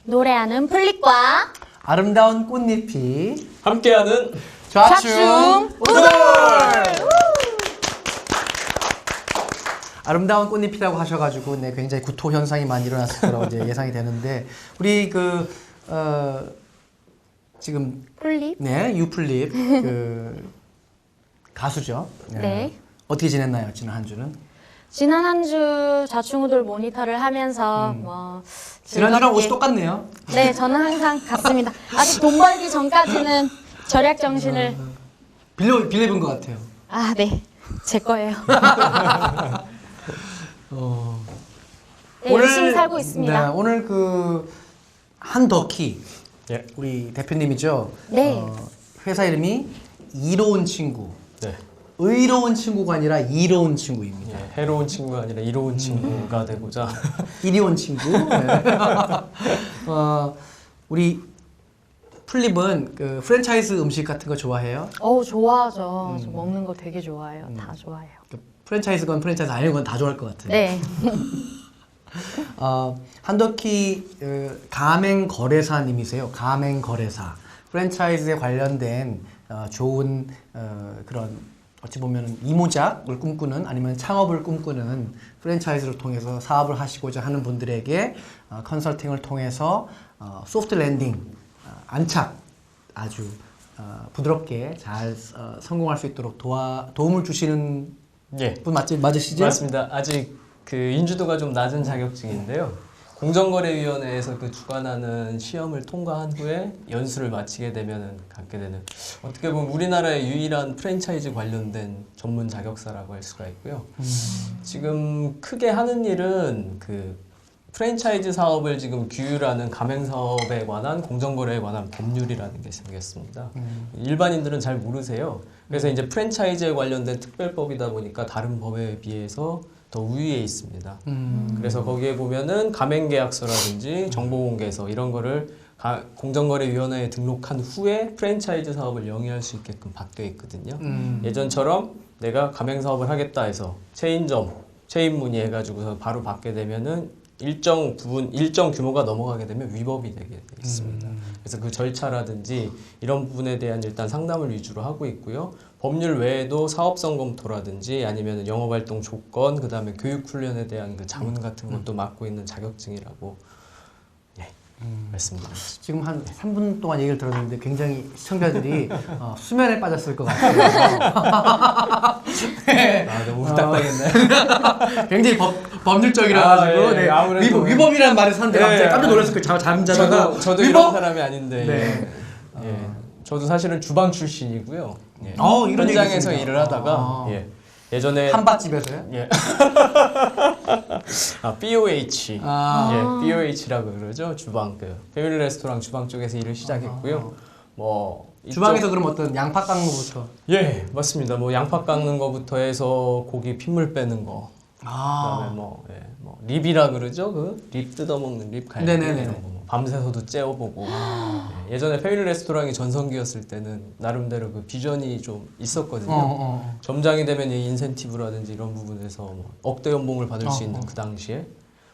노래하는 플립과 아름다운 꽃잎이 함께하는 좌충 우돌! 아름다운 꽃잎이라고 하셔가지고 네, 굉장히 구토 현상이 많이 일어났을 거라고 이제 예상이 되는데 우리 지금 플립? 네 유플립 가수죠. 네. 어떻게 지냈나요 지난 한 주는? 지난 한 주 좌충우돌 모니터를 하면서 뭐 지난주랑 옷이 즐겁게- 똑같네요. 네, 저는 항상 같습니다. 아직 돈 벌기 전까지는 절약 정신을 빌려입은 것 같아요. 아, 네. 제 거예요. 네, 열심히 살고 있습니다. 네, 오늘 한더키 예. 우리 대표님이죠. 네. 회사 이름이 이로운 친구. 네. 의로운 친구가 아니라 이로운 친구입니다. 예, 해로운 친구가 아니라 이로운 친구가 되고자 이리온 친구. 네. 우리 플립은 프랜차이즈 음식 같은 거 좋아해요? 좋아하죠. 저 먹는 거 되게 좋아해요. 다 좋아해요. 프랜차이즈건 프랜차이즈 아니건 다 좋아할 것 같아요. 네. 한더키 가맹거래사님이세요. 가맹거래사. 프랜차이즈에 관련된 좋은 그런 어찌 보면 이모작을 꿈꾸는 아니면 창업을 꿈꾸는 프랜차이즈를 통해서 사업을 하시고자 하는 분들에게 컨설팅을 통해서 소프트 랜딩, 안착 아주 부드럽게 잘 성공할 수 있도록 도움을 주시는 예. 분 맞으시죠? 맞습니다. 아직 그 인지도가 좀 낮은 자격증인데요. 공정거래위원회에서 그 주관하는 시험을 통과한 후에 연수를 마치게 되면은 갖게 되는 어떻게 보면 우리나라의 유일한 프랜차이즈 관련된 전문 자격사라고 할 수가 있고요. 지금 크게 하는 일은 그 프랜차이즈 사업을 지금 규율하는 가맹사업에 관한 공정거래에 관한 법률이라는 게 생겼습니다. 일반인들은 잘 모르세요. 그래서 이제 프랜차이즈에 관련된 특별법이다 보니까 다른 법에 비해서 더 우위에 있습니다. 그래서 거기에 보면은 가맹계약서라든지 정보공개서 이런 거를 공정거래위원회에 등록한 후에 프랜차이즈 사업을 영위할 수 있게끔 바뀌어 있거든요. 예전처럼 내가 가맹사업을 하겠다 해서 체인점, 체인 문의해가지고서 바로 받게 되면은 일정 규모가 넘어가게 되면 위법이 되게 돼 있습니다. 그래서 그 절차라든지 이런 부분에 대한 일단 상담을 위주로 하고 있고요. 법률 외에도 사업성 검토라든지 아니면 영업활동 조건, 그 다음에 교육훈련에 대한 그 자문 같은 것도 맡고 있는 자격증이라고 말씀드립니다. 지금 한 3분 동안 얘기를 들었는데 굉장히 시청자들이 수면에 빠졌을 것 같아요. 네. 너무 딱딱했네. 굉장히 법률적이라 가지고 예, 아무래도 위법이라는 말을 사는데 갑자기 깜짝 놀랐을 거예요. 잠자다가 저도 위법? 이런 사람이 아닌데. 네. 예. 저도 사실은 주방 출신이고요. 예. 이런 얘기 현장에서 있습니다. 일을 하다가 예전에 한밭집에서요? 예. BOH. 예, BOH라고 그러죠. 주방 패밀리 레스토랑 주방 쪽에서 일을 시작했고요. 뭐 주방에서 그럼 어떤 양파 깎는 거부터? 예, 맞습니다. 뭐 양파 깎는 거부터 해서 고기 핏물 빼는 거. 그다음에 뭐 립이라 그러죠. 립 뜯어 먹는 립 갈비 네네네. 이런 거. 뭐 밤새서도 째워보고. 예전에 패밀리 레스토랑이 전성기였을 때는 나름대로 그 비전이 좀 있었거든요. 점장이 되면 이 인센티브라든지 이런 부분에서 뭐 억대 연봉을 받을 수 있는 그 당시에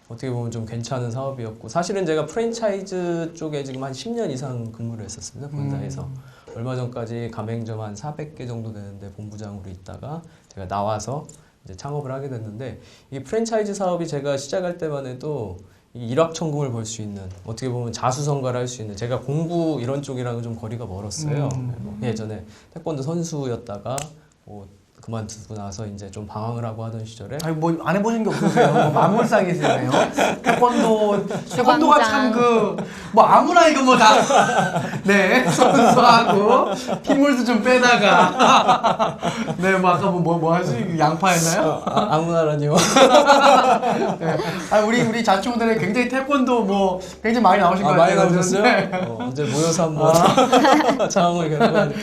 어떻게 보면 좀 괜찮은 사업이었고 사실은 제가 프랜차이즈 쪽에 지금 한 10년 이상 근무를 했었습니다. 본사에서. 얼마 전까지 가맹점 한 400개 정도 되는데 본부장으로 있다가 제가 나와서 이제 창업을 하게 됐는데 이 프랜차이즈 사업이 제가 시작할 때만 해도 이 일확천금을 벌 수 있는 어떻게 보면 자수성가를 할 수 있는 제가 공부 이런 쪽이랑은 좀 거리가 멀었어요. 뭐 예전에 태권도 선수였다가 뭐 그만두고 나서 이제 좀 방황을 하고 하던 시절에 아니 뭐 안 해보신 게 없으세요? 뭐 만물상이시네요. 태권도가 참 뭐 아무나 이거 뭐 다 네 선수하고 핏물도 좀 빼다가 네 뭐 아까 뭐 하시 양파였나요? 아무나라니요. 네. 우리 자충우들이 굉장히 태권도 뭐 굉장히 많이 나오신 것 많이 같아요. 나오셨어요? 네. 언제 모여서 한번 상황을 겪어야 돼.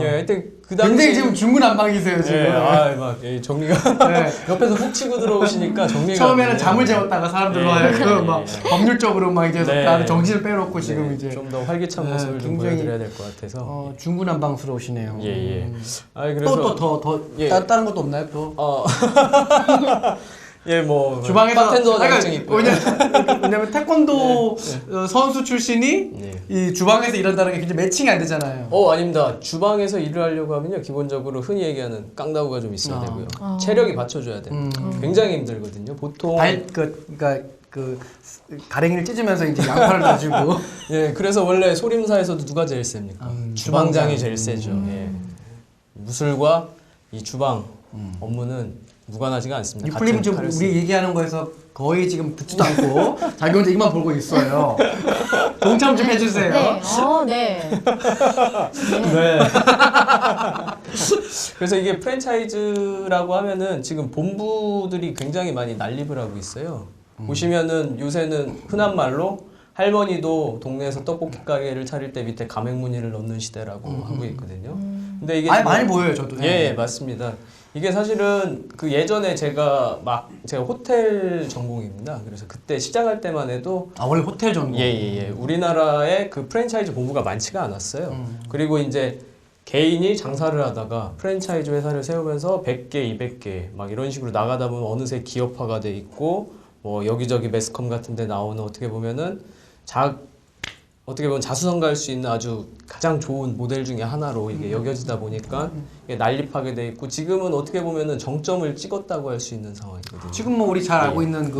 예, 하여튼 그 당시 굉장히 지금 중구난방이세요 지금. 막 정리가 네. 옆에서 훅 치고 들어오시니까 정리가 처음에는 안 돼요. 잠을 재웠다가 사람들로 예, 하여금 막 예. 법률적으로 막 이제 네. 다들 정신을 빼놓고 지금 이제 좀 더 활기찬 네, 모습을 좀 굉장히, 보여드려야 될 것 같아서 중구난방스러우시네요. 예. 그래서 또 예. 다른 것도 없나요 또? 예, 뭐 주방에서 바텐더 그러니까 자격증 있고. 왜냐면 태권도 선수 출신이 네. 이 주방에서 일한다는 게 굉장히 매칭이 안 되잖아요. 아닙니다. 주방에서 일을 하려고 하면요, 기본적으로 흔히 얘기하는 깡다구가 좀 있어야 되고요. 아. 체력이 받쳐줘야 돼요. 굉장히 힘들거든요. 보통 그러니까 그 가랭이를 찢으면서 이제 양파를 놔주고 예, 그래서 원래 소림사에서도 누가 제일 셉니까? 주방장이 제일 세죠. 예. 무술과 이 주방 업무는 무관하지가 않습니다. 이플님 지금 칼을 우리 얘기하는 거에서 거의 지금 듣지도 않고 자기 혼자 이만 보고 있어요. 동참 좀 해주세요. 네. 네. 네. 그래서 이게 프랜차이즈라고 하면은 지금 본부들이 굉장히 많이 난립을 하고 있어요. 보시면은 요새는 흔한 말로 할머니도 동네에서 떡볶이 가게를 차릴 때 밑에 가맹문의를 넣는 시대라고 하고 있거든요. 근데 이게 아니, 지금- 많이 보여요, 저도. 예, 맞습니다. 이게 사실은 그 예전에 제가 호텔 전공입니다. 그래서 그때 시작할 때만 해도 아, 원래 호텔 전공. 예. 우리나라에 그 프랜차이즈 본부가 많지가 않았어요. 그리고 이제 개인이 장사를 하다가 프랜차이즈 회사를 세우면서 100개, 200개 막 이런 식으로 나가다 보면 어느새 기업화가 돼 있고 뭐 여기저기 매스컴 같은 데 나오는 어떻게 보면 자수성가할 수 있는 아주 가장 좋은 모델 중에 하나로 이게 여겨지다 보니까 이게 난립하게 돼 있고 지금은 어떻게 보면은 정점을 찍었다고 할 수 있는 상황이거든요. 지금 뭐 우리 잘 알고 예. 있는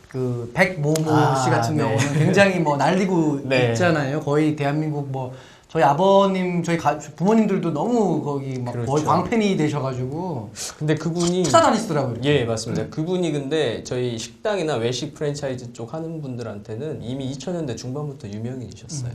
그 백모모 아, 씨 같은 네. 경우는 굉장히 뭐 날리고 네. 있잖아요. 거의 대한민국 뭐 저희 아버님, 저희 부모님들도 너무 거기 막 그렇죠. 거의 광팬이 되셔가지고 근데 그분이 찾아다니시더라고요. 예, 맞습니다. 그분이 근데 저희 식당이나 외식 프랜차이즈 쪽 하는 분들한테는 이미 2000년대 중반부터 유명인이셨어요.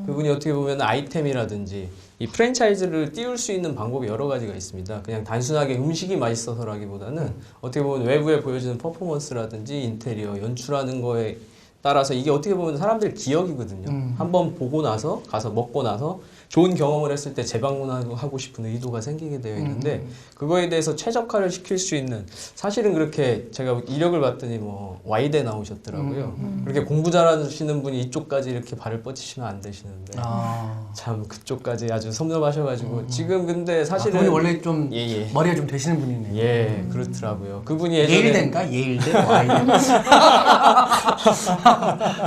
그분이 어떻게 보면 아이템이라든지 이 프랜차이즈를 띄울 수 있는 방법이 여러 가지가 있습니다. 그냥 단순하게 음식이 맛있어서라기보다는 어떻게 보면 외부에 보여지는 퍼포먼스라든지 인테리어, 연출하는 거에 따라서 이게 어떻게 보면 사람들 기억이거든요. 한번 보고 나서 가서 먹고 나서 좋은 경험을 했을 때 재방문하고 싶은 의도가 생기게 되어 있는데 그거에 대해서 최적화를 시킬 수 있는 사실은 그렇게 제가 이력을 봤더니 뭐 와이대 나오셨더라고요. 그렇게 공부 잘하시는 분이 이쪽까지 이렇게 발을 뻗치시면 안 되시는데 참 그쪽까지 아주 섭렵하셔가지고 지금 근데 사실은 그분이 원래 좀 예. 머리가 좀 되시는 분이네요. 예, 그렇더라고요. 그분이 예전에 예일대인가? 예일대? 와이대?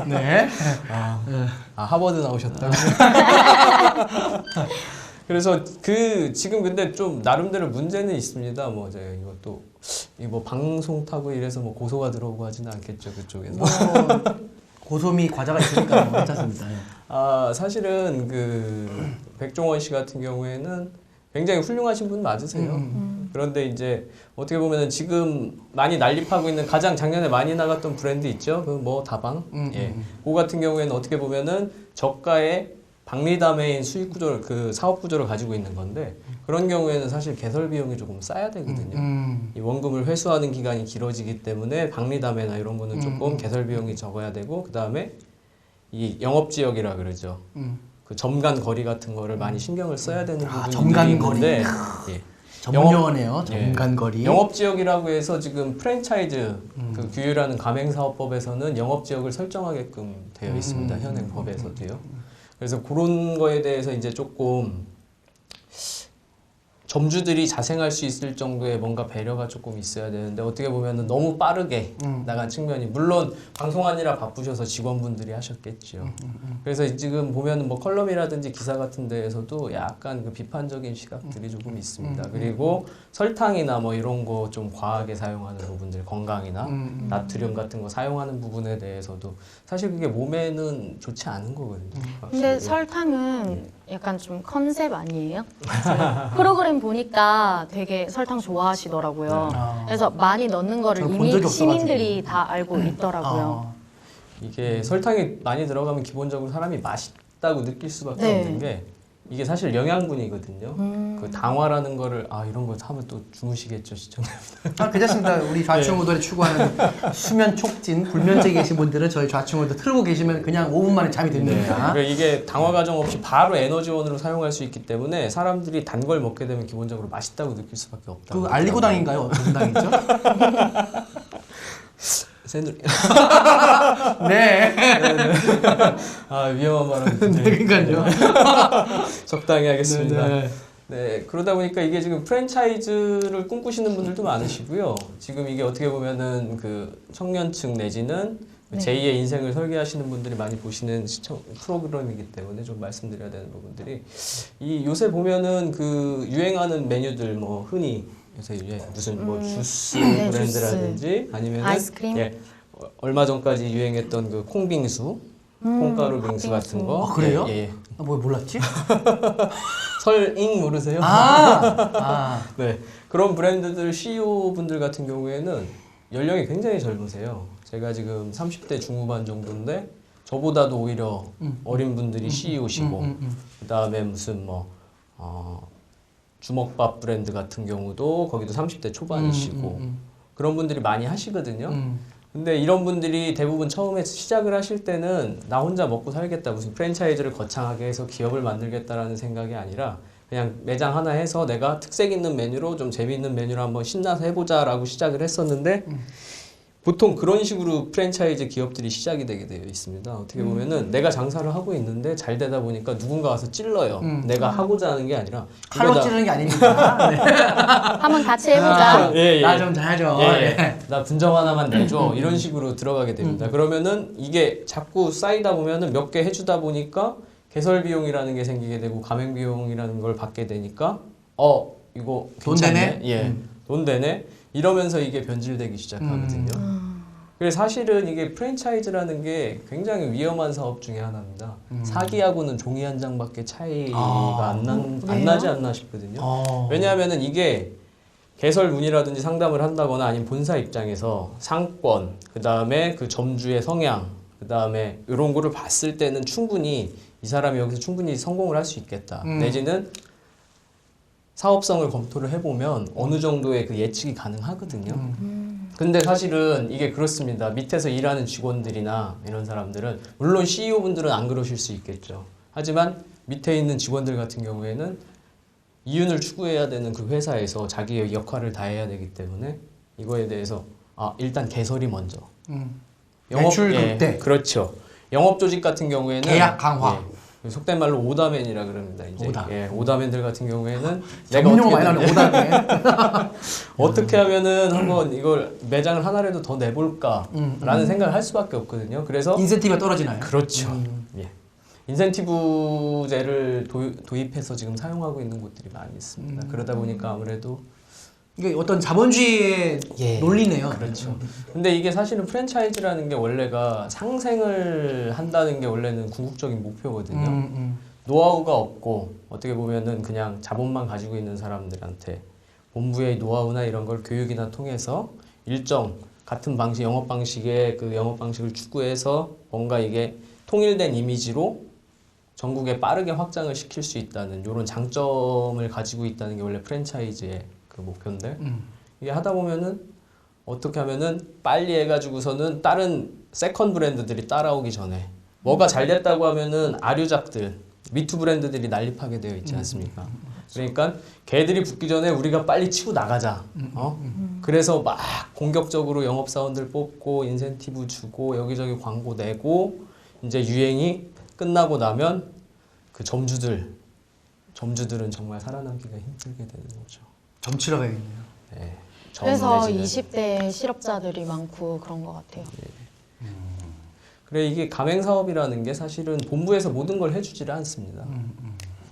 네. 하버드 나오셨다고. 그래서 지금 근데 좀 나름대로 문제는 있습니다. 뭐 제가 이것도 뭐 방송 타고 이래서 뭐 고소가 들어오고 하지는 않겠죠 그쪽에서. 뭐 고소미 과자가 있으니까 뭐 괜찮습니다. 사실은 백종원 씨 같은 경우에는 굉장히 훌륭하신 분 맞으세요. 그런데 이제 어떻게 보면은 지금 많이 난립하고 있는 가장 작년에 많이 나갔던 브랜드 있죠. 그 뭐 다방. 예. 그 같은 경우에는 어떻게 보면은 저가의 박리담회인 수익 구조를 사업 구조를 가지고 있는 건데 그런 경우에는 사실 개설 비용이 조금 싸야 되거든요. 이 원금을 회수하는 기간이 길어지기 때문에 박리담회나 이런 거는 조금 개설 비용이 적어야 되고 그다음에 이 영업 지역이라 그러죠. 그 점간 거리 같은 거를 많이 신경을 써야 되는 부분이 점간 거리. 있는데 예. 전문 용어네요. 점간거리. 영업 지역이라고 해서 지금 프랜차이즈 규율하는 가맹사업법에서는 영업 지역을 설정하게끔 되어 있습니다. 현행 법에서도요. 그래서 그런 거에 대해서 이제 조금 점주들이 자생할 수 있을 정도의 뭔가 배려가 조금 있어야 되는데 어떻게 보면은 너무 빠르게 나간 측면이 물론 방송하느라 바쁘셔서 직원분들이 하셨겠죠. 그래서 지금 보면은 뭐 컬럼이라든지 기사 같은 데에서도 약간 그 비판적인 시각들이 조금 있습니다. 그리고 설탕이나 뭐 이런 거 좀 과하게 사용하는 부분들 건강이나 나트륨 같은 거 사용하는 부분에 대해서도 사실 그게 몸에는 좋지 않은 거거든요. 근데 설탕은 약간 좀 컨셉 아니에요? 프로그램 보니까 되게 설탕 좋아하시더라고요. 그래서 많이 넣는 거를 저는 본 이미 적이 없어가지고. 시민들이 다 알고 있더라고요. 이게 설탕이 많이 들어가면 기본적으로 사람이 맛있다고 느낄 수밖에 네. 없는 게 이게 사실 영양분이거든요. 그 당화라는 거를 이런 거 하면 또 주무시겠죠 시청자분들. 괜찮습니다. 우리 좌충우돌이 추구하는 수면 촉진, 불면증에 계신 분들은 저희 좌충우돌 틀고 계시면 그냥 5분 만에 잠이 듭니다. 그러니까 이게 당화 과정 없이 바로 에너지원으로 사용할 수 있기 때문에 사람들이 단 걸 먹게 되면 기본적으로 맛있다고 느낄 수밖에 없다. 그 알리고당인가요? 어떤 당이죠? 새누리. 네. 위험한 발언. 네, 그러니까요. 적당히 하겠습니다. 네. 네, 그러다 보니까 이게 지금 프랜차이즈를 꿈꾸시는 분들도 많으시고요. 지금 이게 어떻게 보면은 그 청년층 내지는 네. 제2의 인생을 설계하시는 분들이 많이 보시는 시청 프로그램이기 때문에 좀 말씀드려야 되는 부분들이 이 요새 보면은 그 유행하는 메뉴들 뭐 흔히 요새 무슨 뭐 주스 네, 브랜드라든지 아니면 아이스크림? 예, 얼마 전까지 유행했던 그 콩빙수, 콩가루 빙수 같은 거. 아, 그래요? 예, 예. 아, 뭐 몰랐지? 설잉 모르세요? 네, 그런 브랜드들 CEO 분들 같은 경우에는 연령이 굉장히 젊으세요. 제가 지금 30대 중후반 정도인데 저보다도 오히려 어린 분들이 CEO시고 그다음에 무슨 뭐 주먹밥 브랜드 같은 경우도 거기도 30대 초반이시고 그런 분들이 많이 하시거든요. 근데 이런 분들이 대부분 처음에 시작을 하실 때는 나 혼자 먹고 살겠다, 무슨 프랜차이즈를 거창하게 해서 기업을 만들겠다라는 생각이 아니라 그냥 매장 하나 해서 내가 특색 있는 메뉴로 좀 재미있는 메뉴로 한번 신나서 해보자라고 시작을 했었는데 보통 그런 식으로 프랜차이즈 기업들이 시작이 되게 되어 있습니다. 어떻게 보면은 내가 장사를 하고 있는데 잘 되다 보니까 누군가 와서 찔러요. 내가 하고자 하는 게 아니라 칼로 찌르는 게 아닙니다. 네. 한번 같이 해보자. 예, 예. 나 좀 잘해줘. 예, 예. 네. 나 분점 하나만 내줘. 이런 식으로 들어가게 됩니다. 그러면은 이게 자꾸 쌓이다 보면은 몇 개 해주다 보니까 개설 비용이라는 게 생기게 되고 가맹 비용이라는 걸 받게 되니까 이거 돈 괜찮네? 되네? 예, 돈 되네? 이러면서 이게 변질되기 시작하거든요. 그래서 사실은 이게 프랜차이즈라는 게 굉장히 위험한 사업 중에 하나입니다. 사기하고는 종이 한 장밖에 차이가 안 나지 않나 싶거든요. 왜냐하면은 이게 개설문이라든지 상담을 한다거나 아니면 본사 입장에서 상권, 그 다음에 그 점주의 성향, 그 다음에 이런 거를 봤을 때는 충분히 이 사람이 여기서 충분히 성공을 할 수 있겠다. 내지는 사업성을 검토를 해보면 어느 정도의 그 예측이 가능하거든요. 근데 사실은 이게 그렇습니다. 밑에서 일하는 직원들이나 이런 사람들은 물론 CEO분들은 안 그러실 수 있겠죠. 하지만 밑에 있는 직원들 같은 경우에는 이윤을 추구해야 되는 그 회사에서 자기의 역할을 다해야 되기 때문에 이거에 대해서 일단 개설이 먼저. 매출 극대. 그렇죠. 영업 조직 같은 경우에는 계약 강화. 속된 말로 오다맨이라 그럽니다. 이제 오다. 오다맨들 같은 경우에는 전문용어 많이 나오네. 오다맨. 어떻게 하면은 한번 이걸 매장을 하나라도 더 내볼까라는 생각을 할 수밖에 없거든요. 그래서 인센티브가 떨어지나요? 그렇죠. 예. 인센티브제를 도입해서 지금 사용하고 있는 곳들이 많이 있습니다. 그러다 보니까 아무래도 이게 어떤 자본주의의 논리네요. 그렇죠. 근데 이게 사실은 프랜차이즈라는 게 원래가 상생을 한다는 게 원래는 궁극적인 목표거든요. 노하우가 없고 어떻게 보면은 그냥 자본만 가지고 있는 사람들한테 본부의 노하우나 이런 걸 교육이나 통해서 일정 같은 방식, 영업 방식의 그 영업 방식을 추구해서 뭔가 이게 통일된 이미지로 전국에 빠르게 확장을 시킬 수 있다는 이런 장점을 가지고 있다는 게 원래 프랜차이즈의 그 목표인데 이게 하다 보면은 어떻게 하면은 빨리 해가지고서는 다른 세컨 브랜드들이 따라오기 전에 뭐가 잘 됐다고 하면은 아류작들 미투 브랜드들이 난립하게 되어 있지 않습니까? 그러니까 걔들이 붙기 전에 우리가 빨리 치고 나가자. 그래서 막 공격적으로 영업사원들 뽑고 인센티브 주고 여기저기 광고 내고 이제 유행이 끝나고 나면 그 점주들은 정말 살아남기가 힘들게 되는 거죠. 점치러 가야겠네요. 네. 그래서 내지는. 20대 실업자들이 많고 그런 것 같아요. 그래 이게 가맹 사업이라는 게 사실은 본부에서 모든 걸 해주지를 않습니다.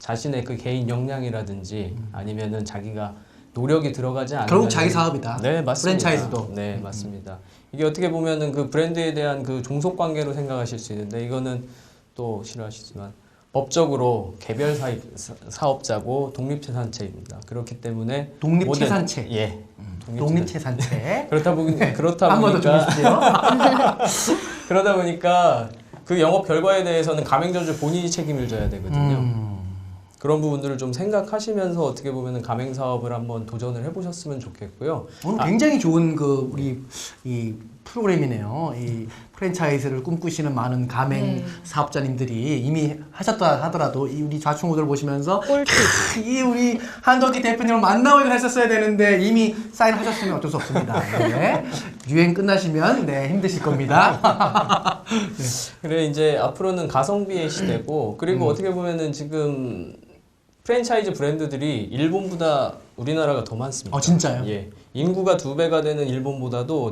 자신의 그 개인 역량이라든지 아니면은 자기가 노력이 들어가지 않으면 결국 자기 사업이다. 네 맞습니다. 프랜차이즈도. 네 맞습니다. 이게 어떻게 보면은 그 브랜드에 대한 그 종속 관계로 생각하실 수 있는데 이거는 또 싫어하시지만 법적으로 개별 사업자고 독립채산체입니다. 그렇기 때문에 독립채산체. 예. 독립채산체. 그렇다 한 번 더 보니까 주시죠. 그러다 보니까 그 영업 결과에 대해서는 가맹점주 본인이 책임을 져야 되거든요. 그런 부분들을 좀 생각하시면서 어떻게 보면은 가맹 사업을 한번 도전을 해보셨으면 좋겠고요. 오늘 굉장히 좋은 그 우리 이 프로그램이네요. 이 프랜차이즈를 꿈꾸시는 많은 가맹 사업자님들이 이미 하셨다 하더라도 이 우리 좌충우돌 보시면서 꿀팁. 이 우리 한덕기 대표님을 만나고 했었어야 되는데 이미 사인하셨으면 어쩔 수 없습니다. 네. 유행 끝나시면 힘드실 겁니다. 그래 이제 앞으로는 가성비의 시대고 그리고 어떻게 보면은 지금 프랜차이즈 브랜드들이 일본보다 우리나라가 더 많습니다. 진짜요? 예. 인구가 2배가 되는 일본보다도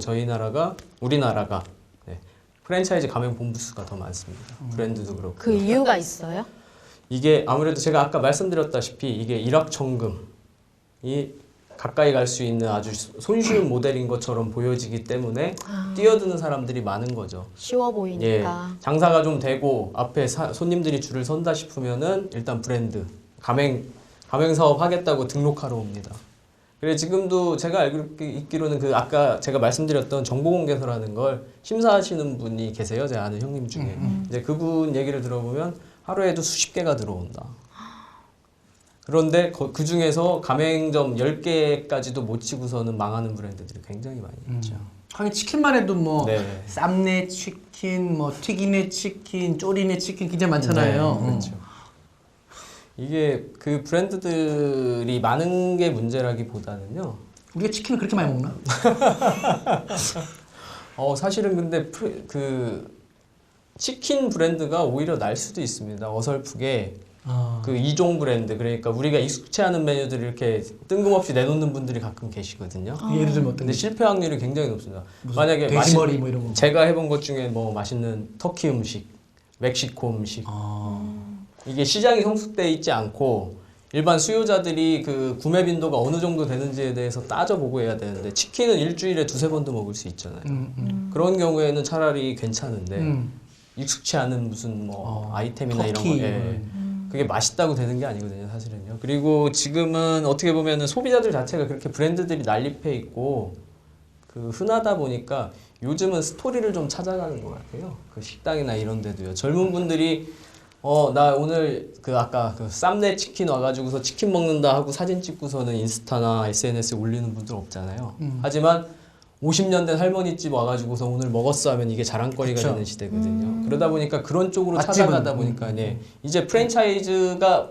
우리나라가 네. 프랜차이즈 가맹 본부 수가 더 많습니다. 브랜드도 그렇고. 그 이유가 있어요? 이게 아무래도 제가 아까 말씀드렸다시피 이게 일확천금이 가까이 갈 수 있는 아주 손쉬운 모델인 것처럼 보여지기 때문에 뛰어드는 사람들이 많은 거죠. 쉬워 예, 보이니까. 장사가 좀 되고 앞에 손님들이 줄을 선다 싶으면은 일단 브랜드 가맹 사업 하겠다고 등록하러 옵니다. 그래 지금도 제가 알고 있기로는 그 아까 제가 말씀드렸던 정보공개서라는 걸 심사하시는 분이 계세요. 제 아는 형님 중에. 이제 그분 얘기를 들어보면 하루에도 수십 개가 들어온다. 그런데 그 중에서 가맹점 10개까지도 못 치고서는 망하는 브랜드들이 굉장히 많이 있죠. 하긴 치킨만 해도 뭐 네. 쌈내 치킨, 뭐 튀기네 치킨, 쪼리네 치킨 굉장히 많잖아요. 네, 그렇죠. 이게 그 브랜드들이 많은 게 문제라기보다는요. 우리가 치킨을 그렇게 많이 먹나? 사실은 근데 그 치킨 브랜드가 오히려 날 수도 있습니다. 어설프게 그 이종 브랜드 그러니까 우리가 익숙치 않은 메뉴들을 이렇게 뜬금없이 내놓는 분들이 가끔 계시거든요. 예를 들면 어떤 근데 실패 확률이 굉장히 높습니다. 무슨 만약에 돼지머리 뭐 이런 거. 제가 해본 것 중에 뭐 맛있는 터키 음식, 멕시코 음식 이게 시장이 성숙돼 있지 않고 일반 수요자들이 그 구매 빈도가 어느 정도 되는지에 대해서 따져보고 해야 되는데 치킨은 일주일에 2-3번도 먹을 수 있잖아요. 그런 경우에는 차라리 괜찮은데 익숙치 않은 무슨 뭐 아이템이나 이런 터키. 거 그게 맛있다고 되는 게 아니거든요, 사실은요. 그리고 지금은 어떻게 보면은 소비자들 자체가 그렇게 브랜드들이 난립해 있고 그 흔하다 보니까 요즘은 스토리를 좀 찾아가는 것 같아요. 그 식당이나 이런 데도요. 젊은 분들이 나 오늘 그 아까 그 쌈내 치킨 와가지고서 치킨 먹는다 하고 사진 찍고서는 인스타나 SNS에 올리는 분들 없잖아요. 하지만 50년 된 할머니 집 와가지고서 오늘 먹었어 하면 이게 자랑거리가 그쵸. 되는 시대거든요. 그러다 보니까 그런 쪽으로 맛집은, 찾아가다 보니까 이제 프랜차이즈화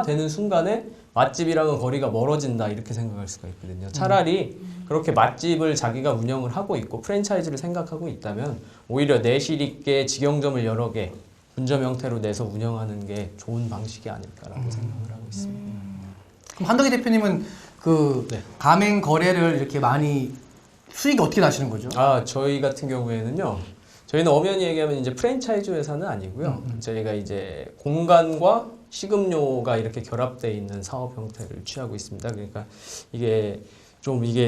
되는 순간에 맛집이랑은 거리가 멀어진다 이렇게 생각할 수가 있거든요. 차라리 그렇게 맛집을 자기가 운영을 하고 있고 프랜차이즈를 생각하고 있다면 오히려 내실 있게 직영점을 여러 개 분점 형태로 내서 운영하는 게 좋은 방식이 아닐까라고 생각을 하고 있습니다. 그럼 한덕희 대표님은 그 네. 가맹 거래를 이렇게 많이 수익이 어떻게 나시는 거죠? 저희 같은 경우에는요. 저희는 엄연히 얘기하면 이제 프랜차이즈 회사는 아니고요. 저희가 이제 공간과 식음료가 이렇게 결합되어 있는 사업 형태를 취하고 있습니다. 그러니까 이게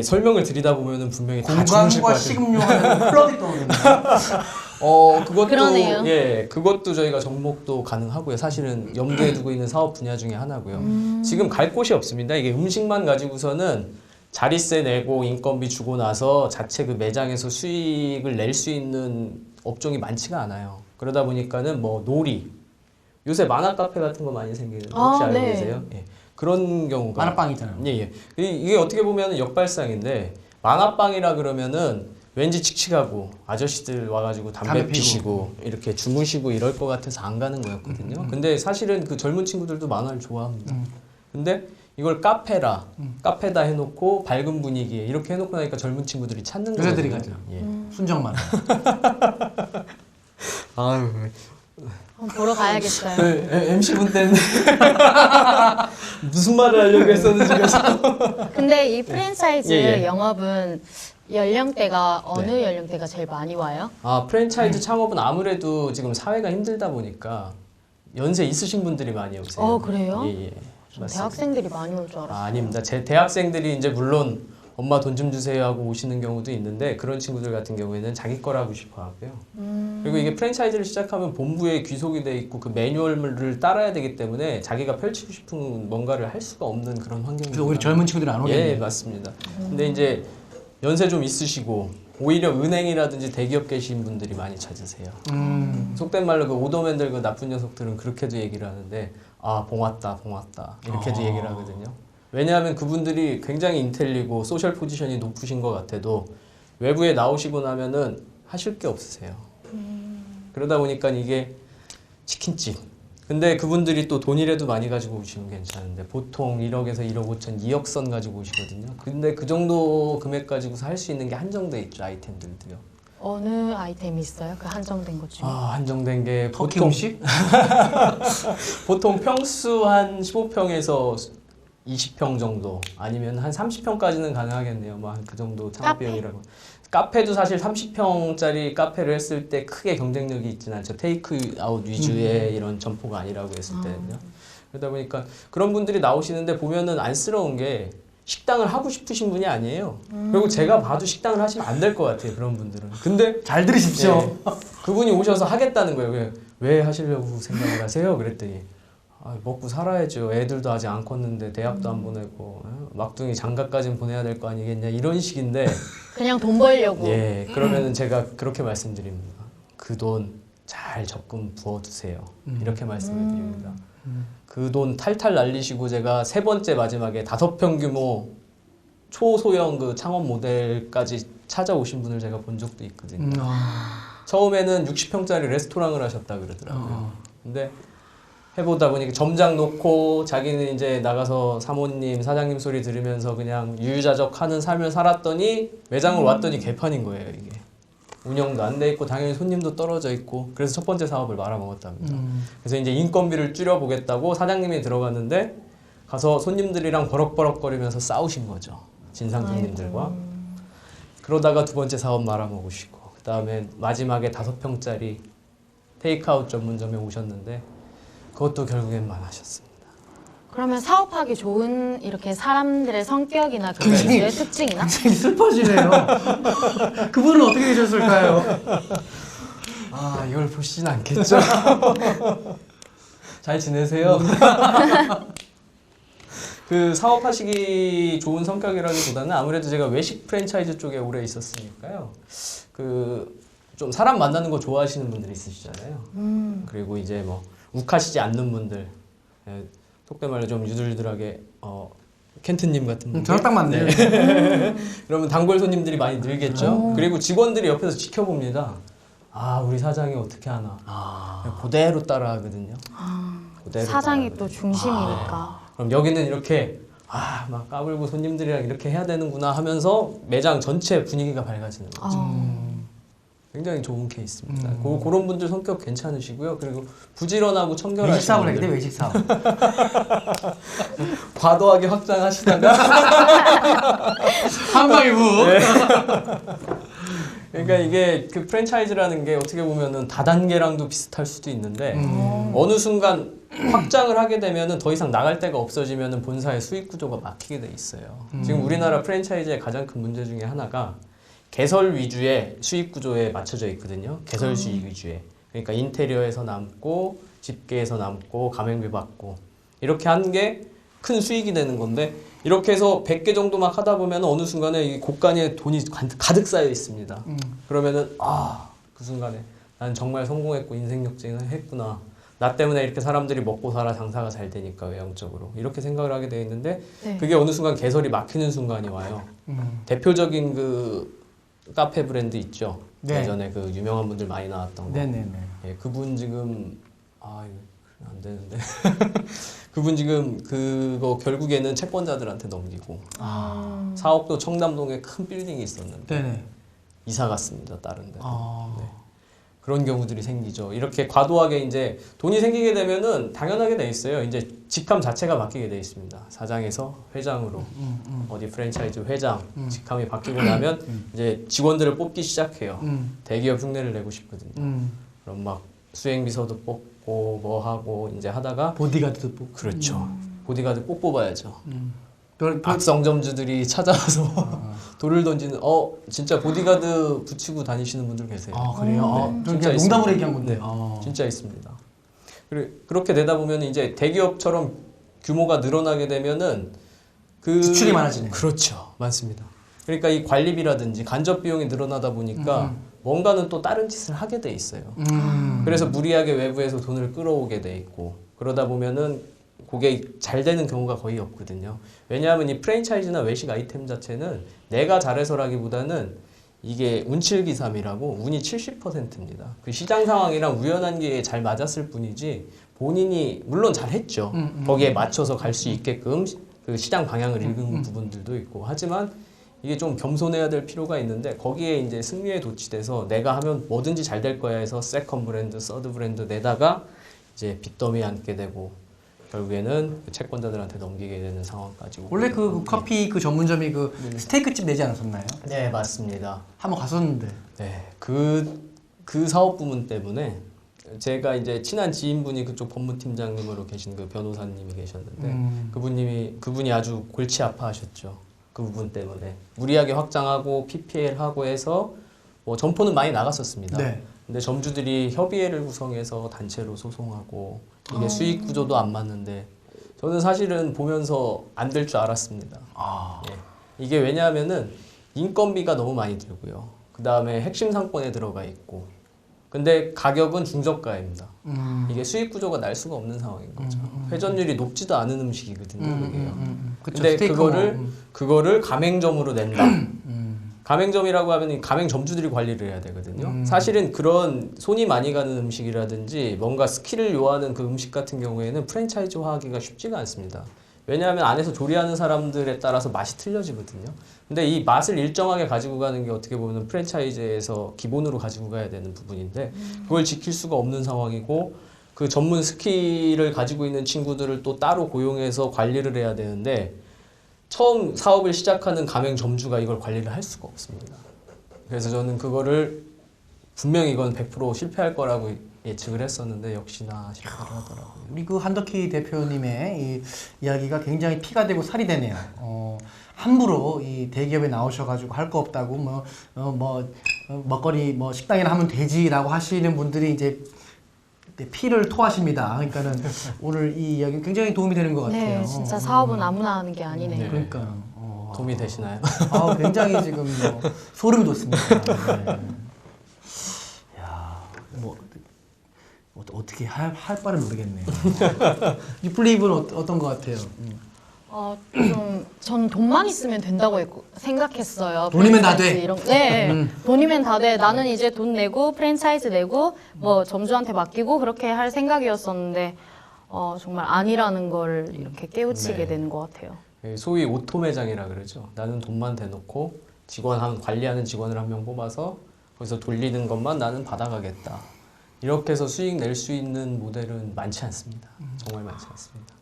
설명을 드리다 보면은 분명히 다 좋으실 것 공간과 같아요. 식음료 하면 클럽이 떠오르네요. 그것도 그러네요. 그것도 저희가 접목도 가능하고요. 사실은 염두에 두고 있는 사업 분야 중에 하나고요. 지금 갈 곳이 없습니다. 이게 음식만 가지고서는 자릿세 내고 인건비 주고 나서 자체 그 매장에서 수익을 낼 수 있는 업종이 많지가 않아요. 그러다 보니까는 뭐 놀이 요새 만화 카페 같은 거 많이 생기는데 혹시 알고 네. 계세요? 예. 그런 경우가 만화빵이잖아요. 예. 이게 어떻게 보면 역발상인데 만화빵이라 그러면은 왠지 칙칙하고 아저씨들 와가지고 담배 피고. 피시고 이렇게 주무시고 이럴 것 같아서 안 가는 거였거든요. 근데 사실은 그 젊은 친구들도 만화를 좋아합니다. 근데 이걸 카페다 해놓고 밝은 분위기에 이렇게 해놓고 나니까 젊은 친구들이 찾는 거예요. 여자들이 가죠. 예. 순정만. 아유, 한번 보러 가야겠어요. MC 분 때문에 무슨 말을 하려고 했었는지 근데 이 프랜차이즈 예. 영업은 연령대가 어느 연령대가 제일 많이 와요? 프랜차이즈 창업은 아무래도 지금 사회가 힘들다 보니까 연세 있으신 분들이 많이 오세요. 그래요? 예. 맞습니다. 대학생들이 많이 올 줄 알았어요. 아닙니다. 제 대학생들이 이제 물론 엄마 돈 좀 주세요 하고 오시는 경우도 있는데 그런 친구들 같은 경우에는 자기 거라고 싶어 하고요. 그리고 이게 프랜차이즈를 시작하면 본부에 귀속이 돼 있고 그 매뉴얼을 따라야 되기 때문에 자기가 펼치고 싶은 뭔가를 할 수가 없는 그런 환경이 그래서 오히려 젊은 친구들이 안 오겠네요. 예, 맞습니다. 근데 이제 연세 좀 있으시고 오히려 은행이라든지 대기업 계신 분들이 많이 찾으세요. 속된 말로 그 오더맨들 그 나쁜 녀석들은 그렇게도 얘기를 하는데 봉왔다 이렇게도 얘기를 하거든요. 왜냐하면 그분들이 굉장히 인텔리고 소셜 포지션이 높으신 것 같아도 외부에 나오시고 나면은 하실 게 없으세요. 그러다 보니까 이게 치킨집. 근데 그분들이 또 돈이라도 많이 가지고 오시면 괜찮은데 보통 1억에서 1억 5천, 2억 선 가지고 오시거든요. 근데 그 정도 금액 가지고서 할 수 있는 게 한정돼 있죠, 아이템들도요. 어느 아이템이 있어요? 그 한정된 것 중에? 한정된 게 터키 보통 음식? 보통 평수 한 15평에서 20평 정도 아니면 한 30평까지는 가능하겠네요. 뭐 한 그 정도 창업 카페? 비용이라고. 카페도 사실 30평짜리 카페를 했을 때 크게 경쟁력이 있진 않죠. 테이크 아웃 위주의 이런 점포가 아니라고 했을 때는요. 그러다 보니까 그런 분들이 나오시는데 보면은 안쓰러운 게 식당을 하고 싶으신 분이 아니에요. 그리고 제가 봐도 식당을 하시면 안 될 것 같아요. 그런 분들은. 근데 잘 들으십시오. 네, 그분이 오셔서 하겠다는 거예요. 왜 하시려고 생각을 하세요? 그랬더니 먹고 살아야죠. 애들도 아직 안 컸는데 대학도 안 보내고 막둥이 장가까지는 보내야 될 거 아니겠냐 이런 식인데 그냥 돈 벌려고. 예, 그러면은 제가 그렇게 말씀드립니다. 그 돈 잘 적금 부어두세요. 이렇게 말씀을 드립니다. 그 돈 탈탈 날리시고 제가 세 번째 마지막에 5평 규모 초소형 그 창업 모델까지 찾아오신 분을 제가 본 적도 있거든요. 처음에는 60평짜리 레스토랑을 하셨다 그러더라고요. 근데 해보다 보니까 점장 놓고 자기는 이제 나가서 사모님, 사장님 소리 들으면서 그냥 유유자적하는 삶을 살았더니 매장을 왔더니 개판인 거예요, 이게. 운영도 안 돼 있고 당연히 손님도 떨어져 있고 그래서 첫 번째 사업을 말아먹었답니다. 그래서 이제 인건비를 줄여보겠다고 사장님이 들어갔는데 가서 손님들이랑 버럭버럭거리면서 싸우신 거죠. 진상 손님들과. 그러다가 두 번째 사업 말아먹으시고 그 다음에 마지막에 5평짜리 테이크아웃 전문점에 오셨는데 그것도 결국엔 망하셨습니다. 그러면 사업하기 좋은 이렇게 사람들의 성격이나 그런 류의 특징이나? 굉장히 슬퍼지네요. 그분은 어떻게 되셨을까요? 이걸 보시진 않겠죠? 잘 지내세요? 그 사업하시기 좋은 성격이라기보다는 아무래도 제가 외식 프랜차이즈 쪽에 오래 있었으니까요. 그 좀 사람 만나는 거 좋아하시는 분들이 있으시잖아요. 그리고 이제 뭐 욱하시지 않는 분들, 속된 말로 좀 유들유들하게 켄트님 같은 분들. 저랑 딱 맞네요. 그러면 단골 손님들이 많이 늘겠죠. 그리고 직원들이 옆에서 지켜봅니다. 우리 사장이 어떻게 하나. 그대로 따라하거든요. 그대로 사장이 따라하거든요. 또 중심이니까. 그럼 여기는 이렇게 막 까불고 손님들이랑 이렇게 해야 되는구나 하면서 매장 전체 분위기가 밝아지는 거죠. 굉장히 좋은 케이스입니다. 그런 분들 성격 괜찮으시고요. 그리고 부지런하고 청결하신 외식 사업을 분들. 하겠네, 외식 사업. 과도하게 확장하시다가 한방이부. 그러니까 이게 그 프랜차이즈라는 게 어떻게 보면은 다단계랑도 비슷할 수도 있는데 어느 순간 확장을 하게 되면은 더 이상 나갈 데가 없어지면은 본사의 수익 구조가 막히게 돼 있어요. 지금 우리나라 프랜차이즈의 가장 큰 문제 중에 하나가 개설 위주의 수익 구조에 맞춰져 있거든요. 개설 수익 위주의. 그러니까 인테리어에서 남고 집계에서 남고 가맹비 받고 이렇게 한 게 큰 수익이 되는 건데 이렇게 해서 100개 정도 막 하다 보면 어느 순간에 이 곳간에 돈이 가득 쌓여 있습니다. 그러면은 그 순간에 난 정말 성공했고 인생 역전을 했구나. 나 때문에 이렇게 사람들이 먹고 살아 장사가 잘 되니까 외형적으로 이렇게 생각을 하게 돼 있는데 네. 그게 어느 순간 개설이 막히는 순간이 와요. 대표적인 그 카페 브랜드 있죠. 네. 예전에 그 유명한 분들 많이 나왔던 거. 네네네. 예, 그분 지금 이거 안 되는데. 그분 지금 그거 결국에는 채권자들한테 넘기고 사옥도 청담동에 큰 빌딩이 있었는데 네네. 이사 갔습니다. 다른 데. 아. 네. 그런 경우들이 생기죠. 이렇게 과도하게 이제 돈이 생기게 되면은 당연하게 돼 있어요. 이제 직함 자체가 바뀌게 돼 있습니다. 사장에서 회장으로 어디 프랜차이즈 회장 직함이 바뀌고 나면 이제 직원들을 뽑기 시작해요. 대기업 흉내를 내고 싶거든요. 그럼 막 수행비서도 뽑고 뭐 하고 이제 하다가 보디가드도 뽑고. 그렇죠. 보디가드 꼭 뽑아야죠. 그 악성점주들이 찾아와서 돌을 던지는 진짜 보디가드 붙이고 다니시는 분들 계세요. 그래요? 네, 저 진짜 그냥 농담으로 있습니다. 얘기한 건데. 네, 진짜 있습니다. 그렇게 되다 보면 이제 대기업처럼 규모가 늘어나게 되면은 지출이 많아지네. 그렇죠, 많습니다. 그러니까 이 관리비라든지 간접 비용이 늘어나다 보니까 뭔가는 또 다른 짓을 하게 돼 있어요. 그래서 무리하게 외부에서 돈을 끌어오게 돼 있고 그러다 보면은 그게 잘 되는 경우가 거의 없거든요. 왜냐하면 이 프랜차이즈나 외식 아이템 자체는 내가 잘해서라기보다는 이게 운칠기삼이라고 운이 70%입니다. 그 시장 상황이랑 우연한 게 잘 맞았을 뿐이지 본인이 물론 잘했죠. 거기에 맞춰서 갈 수 있게끔 그 시장 방향을 읽은 부분들도 있고 하지만 이게 좀 겸손해야 될 필요가 있는데 거기에 이제 승리에 도취돼서 내가 하면 뭐든지 잘 될 거야 해서 세컨 브랜드, 서드 브랜드 내다가 이제 빚더미에 앉게 되고 결국에는 그 채권자들한테 넘기게 되는 상황까지. 원래 그 커피 그 전문점이 그 스테이크집 내지 않았었나요? 네, 맞습니다. 한번 갔었는데. 네, 그 사업 부문 때문에 제가 이제 친한 지인분이 그쪽 법무팀장님으로 계신 그 변호사님이 계셨는데 그분이 아주 골치 아파하셨죠. 그 부분 때문에 무리하게 확장하고 PPL 하고 해서 뭐 점포는 많이 나갔었습니다. 네. 근데 점주들이 협의회를 구성해서 단체로 소송하고 이게 수익 구조도 안 맞는데 저는 사실은 보면서 안 될 줄 알았습니다. 예. 이게 왜냐하면은 인건비가 너무 많이 들고요. 그 다음에 핵심 상권에 들어가 있고 근데 가격은 중저가입니다. 이게 수익 구조가 날 수가 없는 상황인 거죠. 회전율이 높지도 않은 음식이거든요. 그게요. 그쵸, 근데 스테이크 그거를 가맹점으로 낸다. 가맹점이라고 하면 가맹점주들이 관리를 해야 되거든요. 사실은 그런 손이 많이 가는 음식이라든지 뭔가 스킬을 요하는 그 음식 같은 경우에는 프랜차이즈화 하기가 쉽지가 않습니다. 왜냐하면 안에서 조리하는 사람들에 따라서 맛이 틀려지거든요. 근데 이 맛을 일정하게 가지고 가는 게 어떻게 보면 프랜차이즈에서 기본으로 가지고 가야 되는 부분인데 그걸 지킬 수가 없는 상황이고 그 전문 스킬을 가지고 있는 친구들을 또 따로 고용해서 관리를 해야 되는데 처음 사업을 시작하는 가맹점주가 이걸 관리를 할 수가 없습니다. 그래서 저는 그거를 분명히 이건 100% 실패할 거라고 예측을 했었는데 역시나 실패를 하더라고요. 우리 그 한덕희 대표님의 이 이야기가 굉장히 피가 되고 살이 되네요. 함부로 이 대기업에 나오셔가지고 할 거 없다고 먹거리 식당이나 하면 되지라고 하시는 분들이 이제 피를 토하십니다. 그러니까는 오늘 이 이야기 굉장히 도움이 되는 것 같아요. 네, 진짜 사업은 아무나 하는 게 아니네요. 네. 그러니까요. 도움이 되시나요? 굉장히 지금 소름이 돋습니다. 네. 야, 어떻게 할 바를 모르겠네요. 유플립은 어떤 것 같아요? 전 돈만 있으면 된다고 생각했어요. 돈이면 다 프랜차이즈 돼. 네, 돈이면 다 돼. 나는 이제 돈 내고 프랜차이즈 내고 뭐 점주한테 맡기고 그렇게 할 생각이었었는데 정말 아니라는 걸 이렇게 깨우치게 네. 되는 것 같아요. 소위 오토 매장이라 그러죠. 나는 돈만 대놓고 관리하는 직원을 한 명 뽑아서 거기서 돌리는 것만 나는 받아가겠다. 이렇게 해서 수익 낼 수 있는 모델은 많지 않습니다. 정말 많지 않습니다.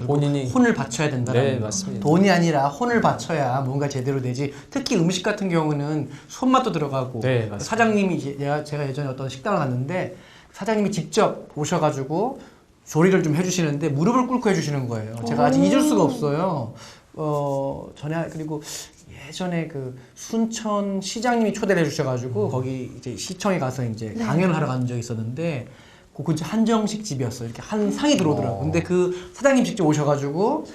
본인이 혼을 바쳐야 된다는 네, 거. 맞습니다. 돈이 아니라 혼을 바쳐야 뭔가 제대로 되지. 특히 음식 같은 경우는 손맛도 들어가고. 네, 맞습니다. 사장님이 제가 예전에 어떤 식당을 갔는데 사장님이 직접 오셔가지고 조리를 좀 해주시는데 무릎을 꿇고 해주시는 거예요. 제가 아직 잊을 수가 없어요. 그리고 예전에 그 순천 시장님이 초대를 해주셔가지고 거기 이제 시청에 가서 이제 강연을 하러 간 적이 있었는데 그 근처 한정식 집이었어요. 이렇게 한 상이 들어오더라고요. 근데 그 사장님 직접 오셔가지고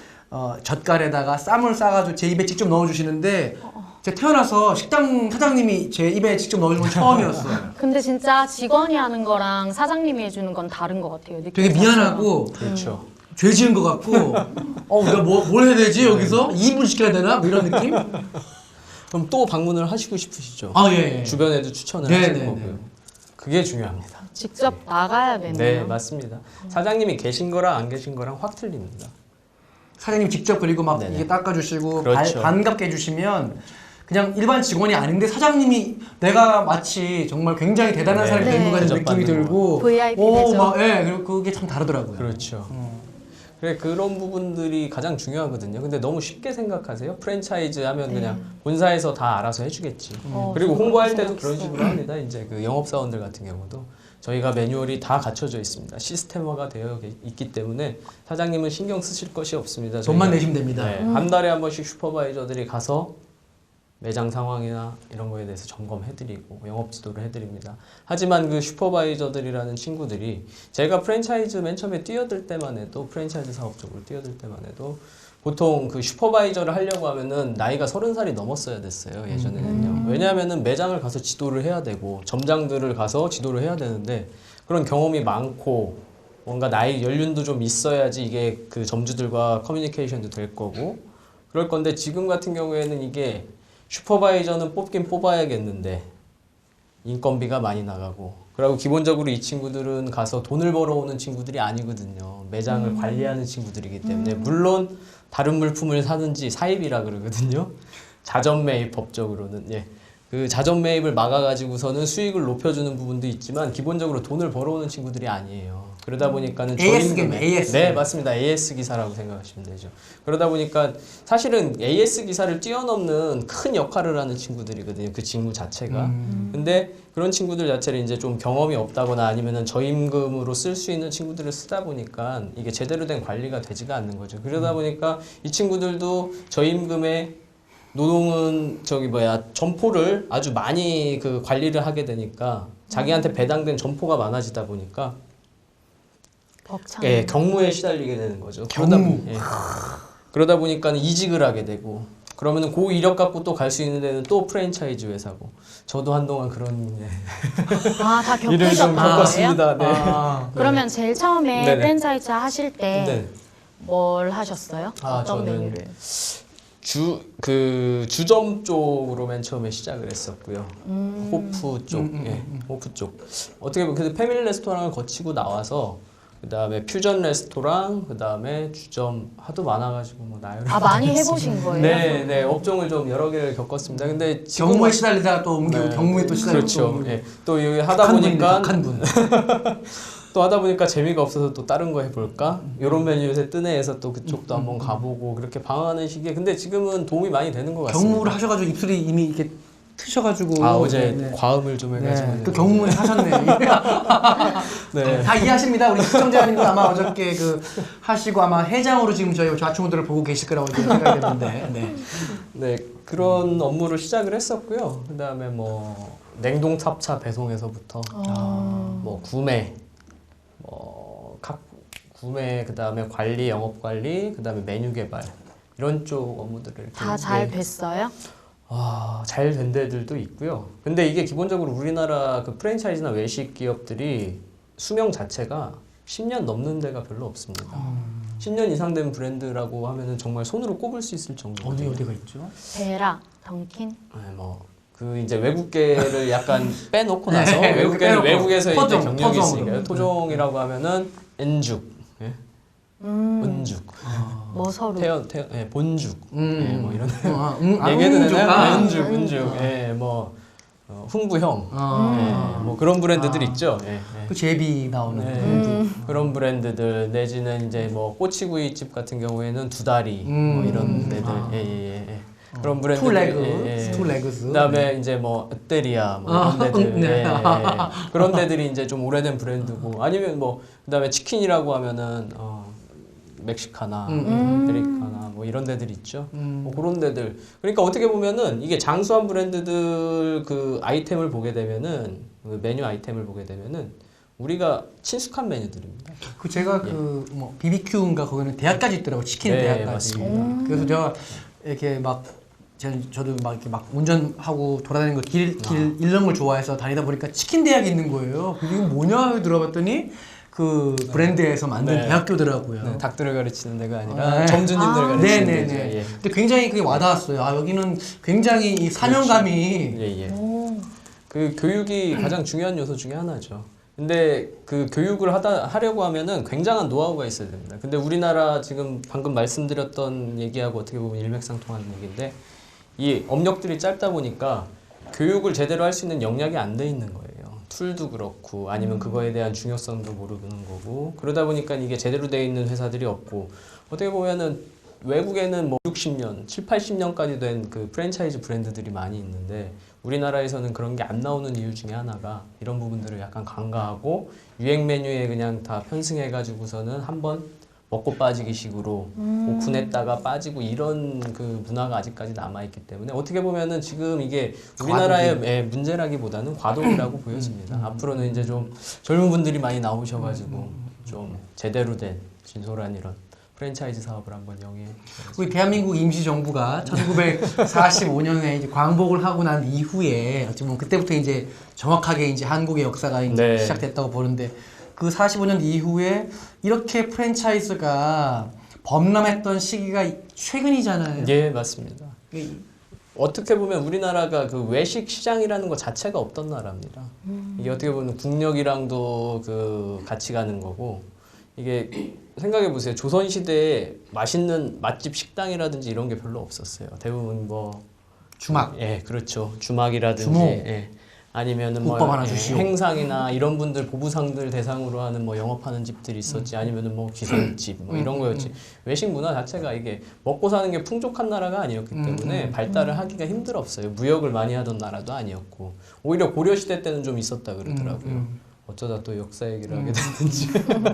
젓갈에다가 쌈을 싸가지고 제 입에 직접 넣어주시는데 제가 태어나서 식당 사장님이 제 입에 직접 넣어주는 건 처음이었어요. 근데 진짜 직원이 하는 거랑 사장님이 해주는 건 다른 것 같아요. 느낌 되게 자체가. 미안하고 그렇죠. 죄 지은 것 같고 내가 뭘 해야 되지 여기서? 2인분 시켜야 되나? 뭐 이런 느낌? 그럼 또 방문을 하시고 싶으시죠? 예. 주변에도 추천을 네, 하실 네, 거고요. 네. 그게 중요합니다. 직접 나가야 되네요. 네, 맞습니다. 사장님이 계신 거랑 안 계신 거랑 확 틀립니다. 사장님 직접 그리고 막 네네. 이게 닦아주시고 그렇죠. 반갑게 해주시면 그냥 일반 직원이 아닌데 사장님이 내가 마치 정말 굉장히 대단한 네. 사람이 된 것 같은 네. 느낌이 들고 VIP 되죠. 그리고 그게 참 다르더라고요. 그렇죠. 그래 그런 부분들이 가장 중요하거든요. 근데 너무 쉽게 생각하세요. 프랜차이즈 하면 그냥 본사에서 다 알아서 해주겠지. 그리고 저도 홍보할 그렇게 때도 그런 생각했어요. 식으로 합니다. 이제 그 영업사원들 같은 경우도 저희가 매뉴얼이 다 갖춰져 있습니다. 시스템화가 되어 있기 때문에 사장님은 신경 쓰실 것이 없습니다. 돈만 저희가, 내시면 됩니다. 네, 한 달에 한 번씩 슈퍼바이저들이 가서 매장 상황이나 이런 거에 대해서 점검해드리고 영업 지도를 해드립니다. 하지만 그 슈퍼바이저들이라는 친구들이 제가 프랜차이즈 맨 처음에 뛰어들 때만 해도 프랜차이즈 사업 쪽으로 뛰어들 때만 해도 보통 그 슈퍼바이저를 하려고 하면은 나이가 30살이 넘었어야 됐어요. 예전에는요. 왜냐하면은 매장을 가서 지도를 해야 되고 점장들을 가서 지도를 해야 되는데 그런 경험이 많고 뭔가 나이 연륜도 좀 있어야지 이게 그 점주들과 커뮤니케이션도 될 거고 그럴 건데 지금 같은 경우에는 이게 슈퍼바이저는 뽑긴 뽑아야겠는데 인건비가 많이 나가고 그리고 기본적으로 이 친구들은 가서 돈을 벌어오는 친구들이 아니거든요. 매장을 관리하는 친구들이기 때문에 물론 다른 물품을 사든지 사입이라 그러거든요. 자점 매입 법적으로는 예. 그 자점 매입을 막아가지고서는 수익을 높여주는 부분도 있지만 기본적으로 돈을 벌어오는 친구들이 아니에요. 그러다 보니까는 AS겠네, AS. 네 맞습니다. AS 기사라고 생각하시면 되죠. 그러다 보니까 사실은 AS 기사를 뛰어넘는 큰 역할을 하는 친구들이거든요. 그 직무 자체가. 근데 그런 친구들 자체를 이제 좀 경험이 없다거나 아니면은 저임금으로 쓸 수 있는 친구들을 쓰다 보니까 이게 제대로 된 관리가 되지가 않는 거죠. 그러다 보니까 이 친구들도 저임금에 노동은 점포를 아주 많이 그 관리를 하게 되니까 자기한테 배당된 점포가 많아지다 보니까 벅찬. 예, 경무에 시달리게 되는 거죠. 그러다 보니까 이직을 하게 되고 그러면은 그 이력 갖고 또 갈 수 있는 데는 또 프랜차이즈 회사고 저도 한동안 그런 다 일을 좀 겪으셨던 거예요? 겪었습니다. 네. 그러면 제일 처음에 네네. 프랜차이즈 하실 때 네. 뭘 하셨어요? 어떤 저는 메뉴를? 주점 쪽으로 맨 처음에 시작을 했었고요. 호프 쪽, 호프 쪽. 어떻게 보면 그 패밀리 레스토랑을 거치고 나와서 그 다음에 퓨전 레스토랑, 그 다음에 주점 하도 많아가지고 뭐 나열을 많이 해보신 거예요? 네, 업종을 좀 여러 개를 겪었습니다. 근데 지금은- 경무에 시달리다가 또 옮기고 네. 경무에 또 시달리고 그렇죠. 또 예. 또 여기 하다 보니까 극한 분. 또 하다 보니까 재미가 없어서 또 다른 거 해볼까? 이런 메뉴 요새 뜨네 해서 또 그쪽도 한번 가보고 그렇게 방황하는 시기에 근데 지금은 도움이 많이 되는 것 같습니다. 경무를 하셔가지고 입술이 이미 이렇게 트셔가지고 어제 네. 과음을 좀 해가지고 네. 또 경무에 하셨네. 네. 다 이해하십니다. 우리 시청자님도 아마 어저께 그 하시고 아마 해장으로 지금 저희 좌충우돌을 보고 계실 거라고 생각이 드는데. 네. 네 그런 업무를 시작을 했었고요. 그 다음에 뭐 냉동 탑차 배송에서부터 뭐 구매, 구매 그 다음에 관리, 영업 관리, 그 다음에 메뉴 개발 이런 쪽 업무들을 다 잘 됐어요? 잘 된 데들도 있고요. 근데 이게 기본적으로 우리나라 그 프랜차이즈나 외식 기업들이 수명 자체가 10년 넘는 데가 별로 없습니다. 10년 이상 된 브랜드라고 하면은 정말 손으로 꼽을 수 있을 정도. 어디가 있죠? 베라, 던킨? 네, 그 이제 외국계를 약간 빼놓고 나서 네, 외국계는 빼놓고. 외국에서 토종, 이제 경력이 토종으로. 있으니까요. 토종이라고 하면은 엔죽, 예? 은죽, 뭐 서로? 본죽, 뭐 이런 아, 얘기해도 되나요? 은죽. 은죽, 흥부형, 아. 뭐 그런 브랜드들 있죠. 그 제비 나오는. 그런 브랜드들 내지는 이제 뭐 꼬치구이집 같은 경우에는 두다리 뭐 이런 데들, 그런 브랜드들, 투 레그스. 그다음에 이제 뭐 ը떼리아 뭐 이런 데들, 네. 그런 데들이 이제 좀 오래된 브랜드고 아니면 뭐 그다음에 치킨이라고 하면은 멕시카나 아메리카나 뭐 이런 데들 있죠. 뭐 그런 데들. 그러니까 어떻게 보면은 이게 장수한 브랜드들 그 아이템을 보게 되면은 그 메뉴 아이템을 보게 되면은 우리가 친숙한 메뉴들입니다. 그 제가 그 뭐 BBQ인가 거기는 대학까지 있더라고 치킨 네, 대학까지. 맞습니다. 그래서 제가 이렇게 막 저도 막 이렇게 막 운전하고 돌아다니는 거 길 이런 걸 좋아해서 다니다 보니까 치킨 대학이 있는 거예요. 이게 뭐냐 하고 들어봤더니 그 브랜드에서 만든 네. 대학교더라고요. 네, 닭들을 가르치는 데가 아니라 네. 점주님들 가르치는 네네네. 데죠. 예. 근데 굉장히 그게 와닿았어요. 여기는 굉장히 이 사명감이 예. 그 교육이 가장 중요한 요소 중에 하나죠. 근데 그 교육을 하려고 하면은 굉장한 노하우가 있어야 됩니다. 근데 우리나라 지금 방금 말씀드렸던 얘기하고 어떻게 보면 일맥상통하는 얘기인데 이 업력들이 짧다 보니까 교육을 제대로 할 수 있는 역량이 안 돼 있는 거예요. 툴도 그렇고 아니면 그거에 대한 중요성도 모르는 거고 그러다 보니까 이게 제대로 돼 있는 회사들이 없고 어떻게 보면은 외국에는 뭐 60년, 7, 80년까지 된 그 프랜차이즈 브랜드들이 많이 있는데 우리나라에서는 그런 게 안 나오는 이유 중에 하나가 이런 부분들을 약간 간과하고 유행 메뉴에 그냥 다 편승해가지고서는 한번 먹고 빠지기 식으로 오픈했다가 빠지고 이런 그 문화가 아직까지 남아있기 때문에 어떻게 보면은 지금 이게 우리나라의 문제라기보다는 과도기라고 보여집니다. 앞으로는 이제 좀 젊은 분들이 많이 나오셔가지고 좀 제대로 된 진솔한 이런 프랜차이즈 사업을 한번 영위해 주셔야죠. 우리 대한민국 임시정부가 1945년에 이제 광복을 하고 난 이후에 어찌 보면 그때부터 이제 정확하게 이제 한국의 역사가 이제 네. 시작됐다고 보는데 그 45년 이후에 이렇게 프랜차이즈가 범람했던 시기가 최근이잖아요. 예, 맞습니다. 어떻게 보면 우리나라가 그 외식 시장이라는 것 자체가 없던 나라입니다. 이게 어떻게 보면 국력이랑도 그 같이 가는 거고 이게 생각해 보세요. 조선 시대에 맛있는 맛집 식당이라든지 이런 게 별로 없었어요. 대부분 뭐 주막. 예, 그렇죠. 주막이라든지 주모. 예. 아니면은 뭐 국밥 하나 주시오. 행상이나 이런 분들 보부상들 대상으로 하는 뭐 영업하는 집들이 있었지 아니면은 뭐 기생집 뭐 이런 거였지. 외식 문화 자체가 이게 먹고 사는 게 풍족한 나라가 아니었기 때문에 발달을 하기가 힘들었어요. 무역을 많이 하던 나라도 아니었고 오히려 고려 시대 때는 좀 있었다 그러더라고요. 어쩌다 또 역사 얘기를 하게 됐는지.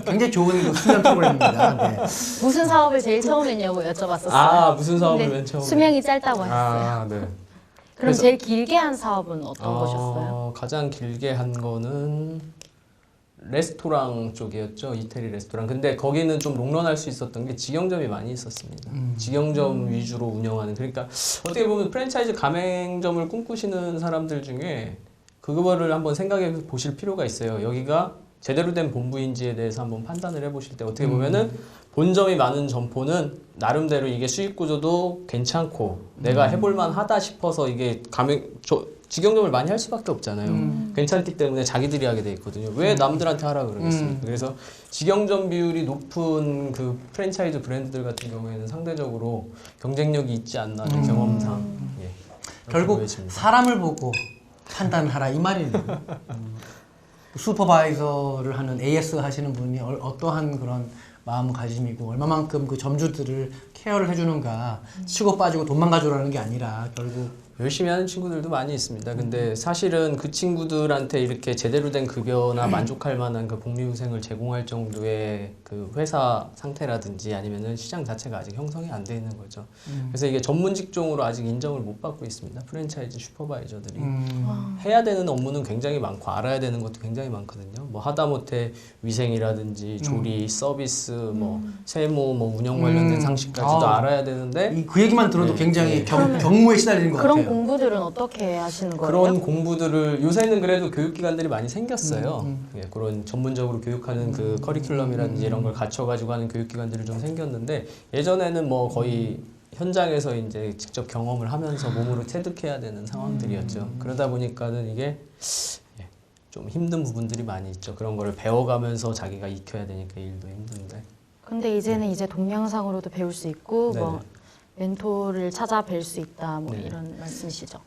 굉장히 좋은 그 수면 프로그램입니다. 네. 무슨 사업을 제일 처음 했냐고 여쭤봤었어요. 아 무슨 사업을 근데 맨 처음에? 수명이 짧다고 하셨어요. 아 네. 그럼 그래서- 제일 길게 한 사업은 어떤 거셨어요? 가장 길게 한 거는 레스토랑 쪽이었죠. 이태리 레스토랑. 근데 거기는 좀 롱런할 수 있었던 게 직영점이 많이 있었습니다. 직영점 위주로 운영하는. 그러니까 어떻게 보면 프랜차이즈 가맹점을 꿈꾸시는 사람들 중에 그거를 한번 생각해 보실 필요가 있어요. 여기가 제대로 된 본부인지에 대해서 한번 판단을 해보실 때 어떻게 보면은 본점이 많은 점포는 나름대로 이게 수익 구조도 괜찮고 내가 해볼만 하다 싶어서 이게 직영점을 많이 할 수밖에 없잖아요. 괜찮기 때문에 자기들이 하게 돼 있거든요. 왜 남들한테 하라 그러겠습니까? 그래서 직영점 비율이 높은 그 프랜차이즈 브랜드들 같은 경우에는 상대적으로 경쟁력이 있지 않나 제 경험상. 예, 결국 보여집니다. 사람을 보고 판단하라 이 말이네요. 슈퍼바이저를 하는 AS 하시는 분이 어떠한 그런 마음가짐이고 얼마만큼 그 점주들을 케어를 해주는가 치고 빠지고 돈만 가져오라는 게 아니라 결국 열심히 하는 친구들도 많이 있습니다. 근데 사실은 그 친구들한테 이렇게 제대로 된 급여나 만족할 만한 그 복리후생을 제공할 정도의 그 회사 상태라든지 아니면은 시장 자체가 아직 형성이 안 돼 있는 거죠. 그래서 이게 전문 직종으로 아직 인정을 못 받고 있습니다. 프랜차이즈 슈퍼바이저들이. 해야 되는 업무는 굉장히 많고 알아야 되는 것도 굉장히 많거든요. 뭐 하다못해 위생이라든지 조리, 서비스, 뭐 세무, 뭐 운영 관련된 상식까지도 알아야 되는데 그 얘기만 들어도 네, 굉장히 네. 경무에 시달리는 것 그런 같아요. 공부들은 어떻게 하시는 거예요? 그런 공부들을 요새는 그래도 교육기관들이 많이 생겼어요. 예, 그런 전문적으로 교육하는 그 커리큘럼이라든지 이런 걸 갖춰가지고 하는 교육기관들이 좀 생겼는데 예전에는 뭐 거의 현장에서 이제 직접 경험을 하면서 몸으로 체득해야 되는 상황들이었죠. 그러다 보니까는 이게 예, 좀 힘든 부분들이 많이 있죠. 그런 거를 배워가면서 자기가 익혀야 되니까 일도 힘든데. 근데 이제는 이제 동영상으로도 배울 수 있고 뭐 네네. 멘토를 찾아뵐 수 있다 뭐 네. 이런 말씀이시죠?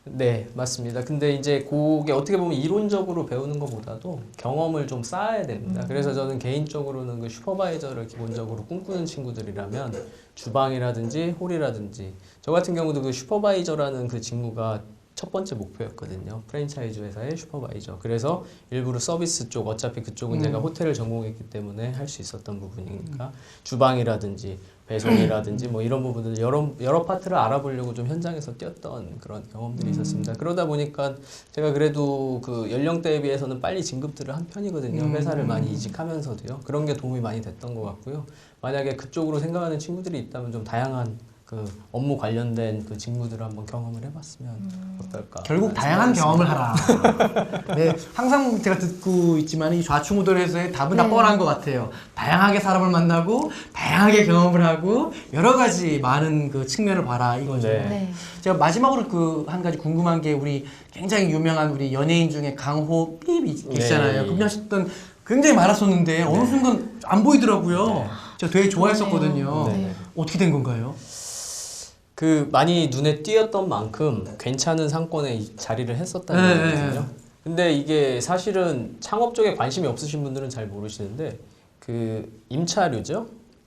네, 맞습니다. 근데 이제 그게 어떻게 보면 이론적으로 배우는 것보다도 경험을 좀 쌓아야 됩니다. 그래서 저는 개인적으로는 그 슈퍼바이저를 기본적으로 꿈꾸는 친구들이라면 주방이라든지 홀이라든지 저 같은 경우도 그 슈퍼바이저라는 그 직무가 첫 번째 목표였거든요. 프랜차이즈 회사의 슈퍼바이저. 그래서 일부러 서비스 쪽, 어차피 그쪽은 제가 호텔을 전공했기 때문에 할 수 있었던 부분이니까 주방이라든지 배송이라든지 뭐 이런 부분들 여러 파트를 알아보려고 좀 현장에서 뛰었던 그런 경험들이 있었습니다. 그러다 보니까 제가 그래도 그 연령대에 비해서는 빨리 진급들을 한 편이거든요. 회사를 많이 이직하면서도요. 그런 게 도움이 많이 됐던 것 같고요. 만약에 그쪽으로 생각하는 친구들이 있다면 좀 다양한 그 업무 관련된 그 직무들을 한번 경험을 해봤으면 어떨까. 결국 다양한 경험을 하라. 네, 항상 제가 듣고 있지만 이 좌충우돌에서의 답은 다 뻔한 것 같아요. 다양하게 사람을 만나고 다양하게 경험을 하고 여러 가지 많은 그 측면을 봐라 이거죠. 네. 네. 제가 마지막으로 그 한 가지 궁금한 게 우리 굉장히 유명한 우리 연예인 중에 강호 삐 계시잖아요. 네. 금연하셨던 굉장히 많았었는데 어느 순간 안 보이더라고요. 제가 되게 좋아했었거든요. 네. 어떻게 된 건가요? 그 많이 눈에 띄었던 만큼 괜찮은 상권에 자리를 했었다는 거거든요. 근데 이게 사실은 창업 쪽에 관심이 없으신 분들은 잘 모르시는데 그 임차료죠,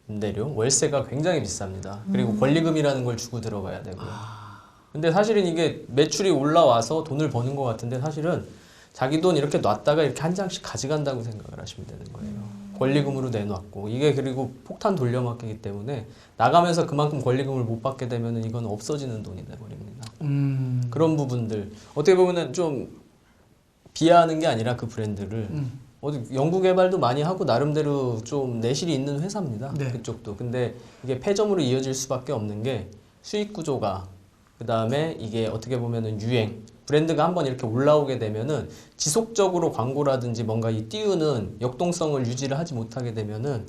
임대료, 월세가 굉장히 비쌉니다. 그리고 권리금이라는 걸 주고 들어가야 되고요. 근데 사실은 이게 매출이 올라와서 돈을 버는 것 같은데 사실은 자기 돈 이렇게 놨다가 이렇게 한 장씩 가져간다고 생각을 하시면 되는 거예요. 권리금으로 내놨고 이게 그리고 폭탄 돌려막기이기 때문에 나가면서 그만큼 권리금을 못 받게 되면 이건 없어지는 돈이 돼버립니다. 그런 부분들 어떻게 보면은 좀 비하하는 게 아니라 그 브랜드를 어디 연구 개발도 많이 하고 나름대로 좀 내실이 있는 회사입니다. 네. 그쪽도. 근데 이게 폐점으로 이어질 수밖에 없는 게 수익 구조가 그 다음에 이게 어떻게 보면은 유행 브랜드가 한번 이렇게 올라오게 되면은 지속적으로 광고라든지 뭔가 이 띄우는 역동성을 유지를 하지 못하게 되면은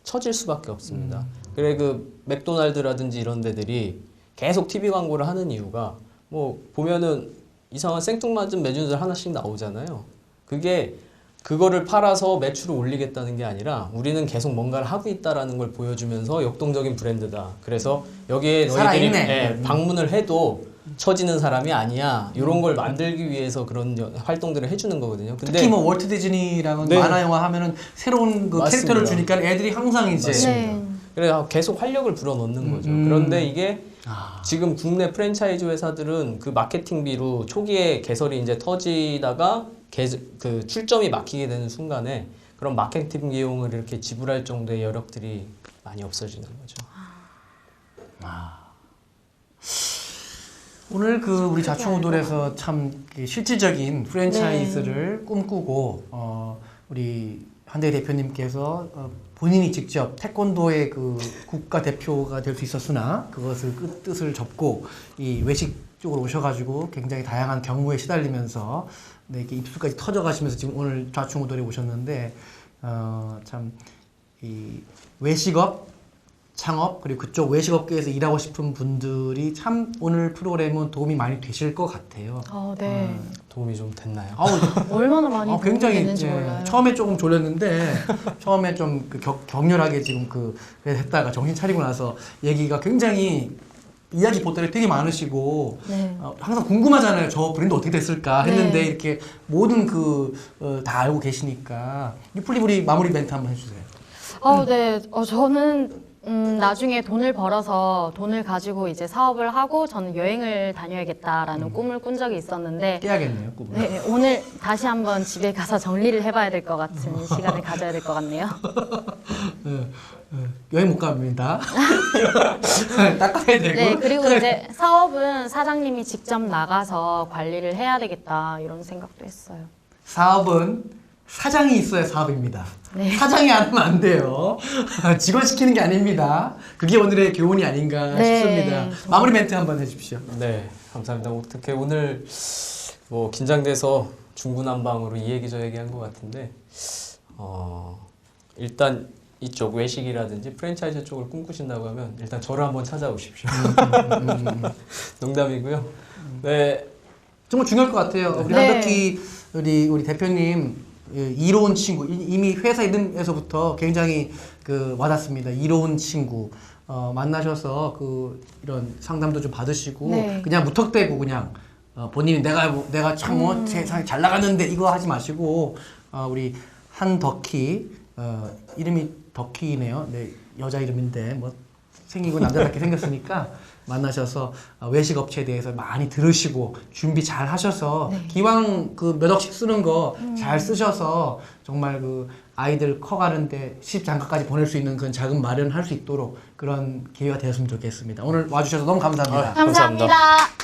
처질 수밖에 없습니다. 그래 그 맥도날드라든지 이런 데들이 계속 TV 광고를 하는 이유가 뭐 보면은 이상한 생뚱맞은 메뉴들 하나씩 나오잖아요. 그게 그거를 팔아서 매출을 올리겠다는 게 아니라 우리는 계속 뭔가를 하고 있다라는 걸 보여주면서 역동적인 브랜드다. 그래서 여기에 너희들이 살아있네. 방문을 해도 처지는 사람이 아니야. 이런 걸 만들기 위해서 그런 활동들을 해주는 거거든요. 근데 특히 뭐 월트 디즈니랑은 네. 만화 영화 하면은 새로운 그 맞습니다. 캐릭터를 주니까 애들이 항상 이제 네. 그래서 계속 활력을 불어넣는 거죠. 그런데 이게 지금 국내 프랜차이즈 회사들은 그 마케팅비로 초기에 개설이 이제 터지다가 그 출점이 막히게 되는 순간에 그런 마케팅 비용을 이렇게 지불할 정도의 여력들이 많이 없어지는 거죠. 오늘 그 우리 자충우돌에서 참 실질적인 프랜차이즈를 꿈꾸고 우리 한대 대표님께서 본인이 직접 태권도의 그 국가 대표가 될 수 있었으나 그것을 뜻을 접고 이 외식 쪽으로 오셔가지고 굉장히 다양한 경무에 시달리면서 네, 이렇게 입술까지 터져가시면서 지금 오늘 좌충우돌에 오셨는데 참 이 외식업 창업 그리고 그쪽 외식업계에서 일하고 싶은 분들이 참 오늘 프로그램은 도움이 많이 되실 것 같아요. 네. 도움이 좀 됐나요? 아우, 얼마나 많이 도움이 굉장히 됐는지 예, 몰라요. 처음에 조금 졸렸는데 처음에 좀 그 격렬하게 지금 했다가 정신 차리고 나서 얘기가 굉장히 이야기 보따리 되게 많으시고 네. 항상 궁금하잖아요. 저 브랜드 어떻게 됐을까 했는데 네. 이렇게 모든 다 알고 계시니까 유플리 우리 마무리 멘트 한번 해주세요. 네. 저는 나중에 돈을 벌어서 돈을 가지고 이제 사업을 하고 저는 여행을 다녀야겠다라는 꿈을 꾼 적이 있었는데 깨야겠네요, 꿈을. 네, 오늘 다시 한번 집에 가서 정리를 해봐야 될 것 같은 시간을 가져야 될 것 같네요. 여행 못 갑니다. 닦아야 되고. 네, 그리고 이제 사업은 사장님이 직접 나가서 관리를 해야 되겠다 이런 생각도 했어요. 사업은 사장이 있어야 사업입니다. 네. 사장이 안 하면 안 돼요. 직원 시키는 게 아닙니다. 그게 오늘의 교훈이 아닌가 네. 싶습니다. 마무리 멘트 한번 해주십시오. 네, 감사합니다. 어떻게 오늘 뭐 긴장돼서 중구난방으로 이 얘기 저 얘기 한 것 같은데 일단 이쪽 외식이라든지 프랜차이즈 쪽을 꿈꾸신다고 하면 일단 저를 한번 찾아오십시오. 농담이고요. 네, 정말 중요할 것 같아요. 우리 네. 한덕희 우리 대표님 이로운 친구 이미 회사 이름에서부터 굉장히 와닿습니다. 이로운 친구 만나셔서 이런 상담도 좀 받으시고 네. 그냥 무턱대고 그냥 본인이 내가 참 세상에 잘 나갔는데 이거 하지 마시고 우리 한덕희 이름이 덕희네요. 네, 여자 이름인데 뭐 생기고 남자답게 생겼으니까 만나셔서 외식 업체에 대해서 많이 들으시고 준비 잘 하셔서 기왕 몇 억씩 쓰는 거 잘 쓰셔서 정말 아이들 커가는데 시집장가까지 보낼 수 있는 그런 자금 마련할 수 있도록 그런 기회가 되었으면 좋겠습니다. 오늘 와주셔서 너무 감사합니다. 감사합니다. 감사합니다.